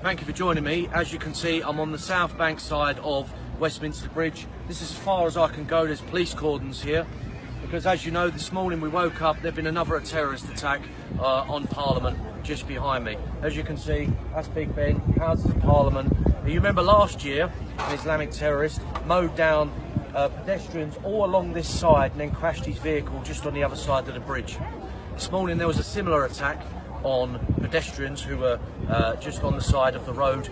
Thank you for joining me. As you can see, I'm on the South Bank side of Westminster Bridge. This is as far as I can go. There's police cordons here because, as you know, this morning we woke up, there'd been another terrorist attack on Parliament just behind me. As you can see, that's Big Ben, Houses of Parliament. You remember last year, an Islamic terrorist mowed down pedestrians all along this side and then crashed his vehicle just on the other side of the bridge. This morning there was a similar attack on pedestrians who were just on the side of the road,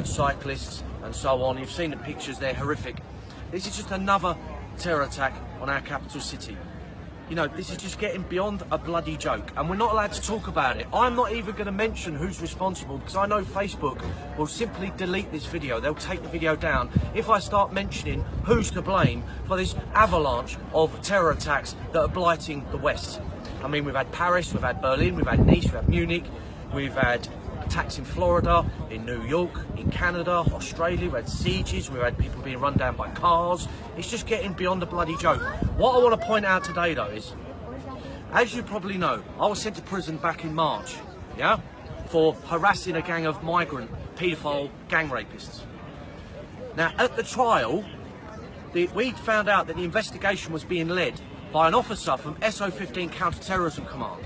cyclists and so on. You've seen the pictures, they're horrific. This is just another terror attack on our capital city. You know, this is just getting beyond a bloody joke, and we're not allowed to talk about it. I'm not even going to mention who's responsible because I know Facebook will simply delete this video. They'll take the video down if I start mentioning who's to blame for this avalanche of terror attacks that are blighting the West. I mean, we've had Paris, we've had Berlin, we've had Nice, we've had Munich, we've had attacks in Florida, in New York, in Canada, Australia, we've had sieges, we've had people being run down by cars. It's just getting beyond a bloody joke. What I want to point out today though is, as you probably know, I was sent to prison back in March, yeah, for harassing a gang of migrant, paedophile gang rapists. Now, at the trial, we found out that the investigation was being led by an officer from SO15 Counter-Terrorism Command.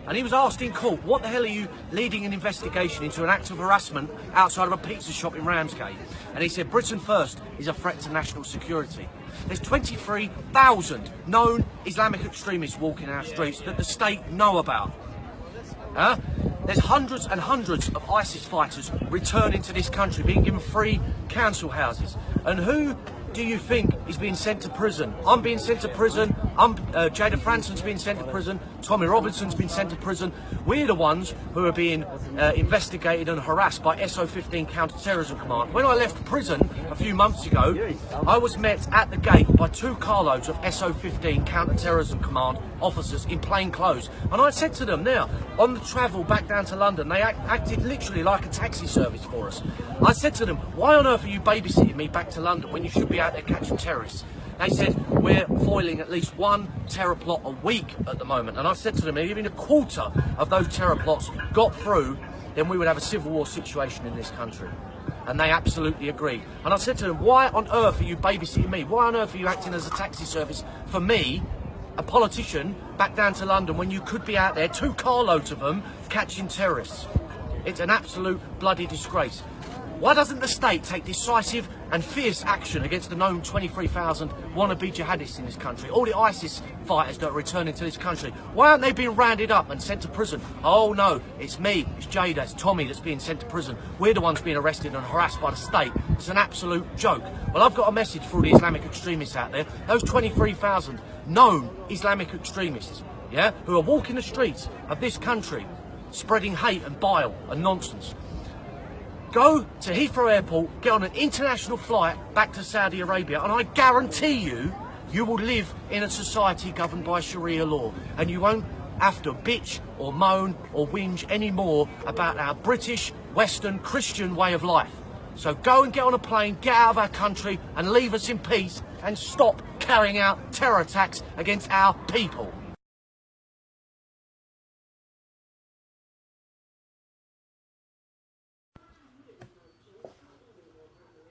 And he was asked in court, what the hell are you leading an investigation into an act of harassment outside of a pizza shop in Ramsgate? And he said, Britain first is a threat to national security. There's 23,000 known Islamic extremists walking our streets that the state know about. There's hundreds and hundreds of ISIS fighters returning to this country, being given free council houses. And who do you think is being sent to prison? I'm being sent to prison. Jada Franson's being sent to prison. Tommy Robinson's been sent to prison. We're the ones who are being investigated and harassed by SO15 Counter-Terrorism Command. When I left prison a few months ago, I was met at the gate by 2 carloads of SO15 Counter-Terrorism Command officers in plain clothes. And I said to them, now, on the travel back down to London, they acted literally like a taxi service for us. I said to them, why on earth are you babysitting me back to London when you should be out there catching terrorists? They said, we're foiling at least 1 terror plot a week at the moment. And I said to them, if even a quarter of those terror plots got through, then we would have a civil war situation in this country. And they absolutely agreed. And I said to them, why on earth are you babysitting me? Why on earth are you acting as a taxi service for me, a politician, back down to London when you could be out there, 2 carloads of them, catching terrorists? It's an absolute bloody disgrace. Why doesn't the state take decisive and fierce action against the known 23,000 wannabe jihadists in this country? All the ISIS fighters that are returning to this country. Why aren't they being rounded up and sent to prison? Oh no, it's me, it's Jada, it's Tommy that's being sent to prison. We're the ones being arrested and harassed by the state. It's an absolute joke. Well, I've got a message for all the Islamic extremists out there. Those 23,000 known Islamic extremists, yeah, who are walking the streets of this country, spreading hate and bile and nonsense. Go to Heathrow Airport, get on an international flight back to Saudi Arabia, and I guarantee you, you will live in a society governed by Sharia law, and you won't have to bitch or moan or whinge anymore about our British, Western, Christian way of life. So go and get on a plane, get out of our country, and leave us in peace, and stop carrying out terror attacks against our people.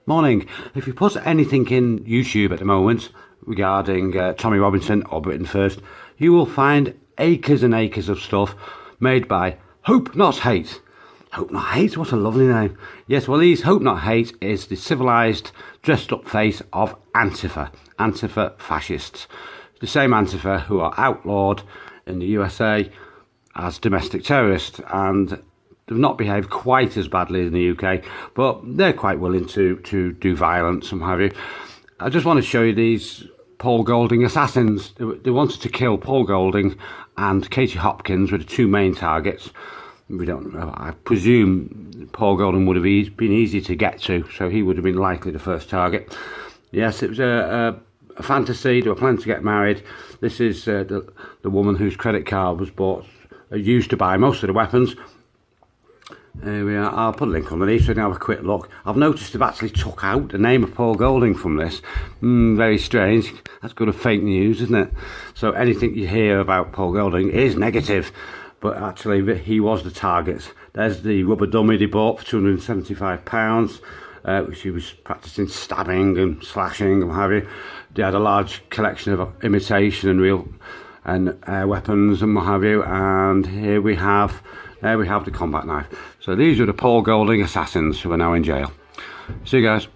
Morning. If you put anything in YouTube at the moment regarding Tommy Robinson or Britain First, you will find acres and acres of stuff made by Hope Not Hate. Hope Not Hate? What a lovely name. Yes, well, Hope Not Hate is the civilised, dressed up face of Antifa. Antifa fascists. The same Antifa who are outlawed in the USA as domestic terrorists, and they've not behaved quite as badly in the UK, but they're quite willing to do violence and what have you. I just want to show you these Paul Golding assassins. They wanted to kill Paul Golding and Katie Hopkins were the 2 main targets. We don't know. I presume Paul Golding would have been easy to get to, so he would have been likely the first target. Yes, it was a fantasy. They were planning to get married. This is the woman whose credit card was used to buy most of the weapons. Here we are. I'll put a link underneath so you can have a quick look. I've noticed they've actually took out the name of Paul Golding from this. Very strange. That's good of fake news, isn't it? So anything you hear about Paul Golding is negative. but actually he was the target. There's the rubber dummy they bought for £275, which he was practicing stabbing and slashing and what have you. They had a large collection of imitation and real weapons and what have you, and here we have the combat knife. So these are the Paul Golding assassins who are now in jail. See you guys.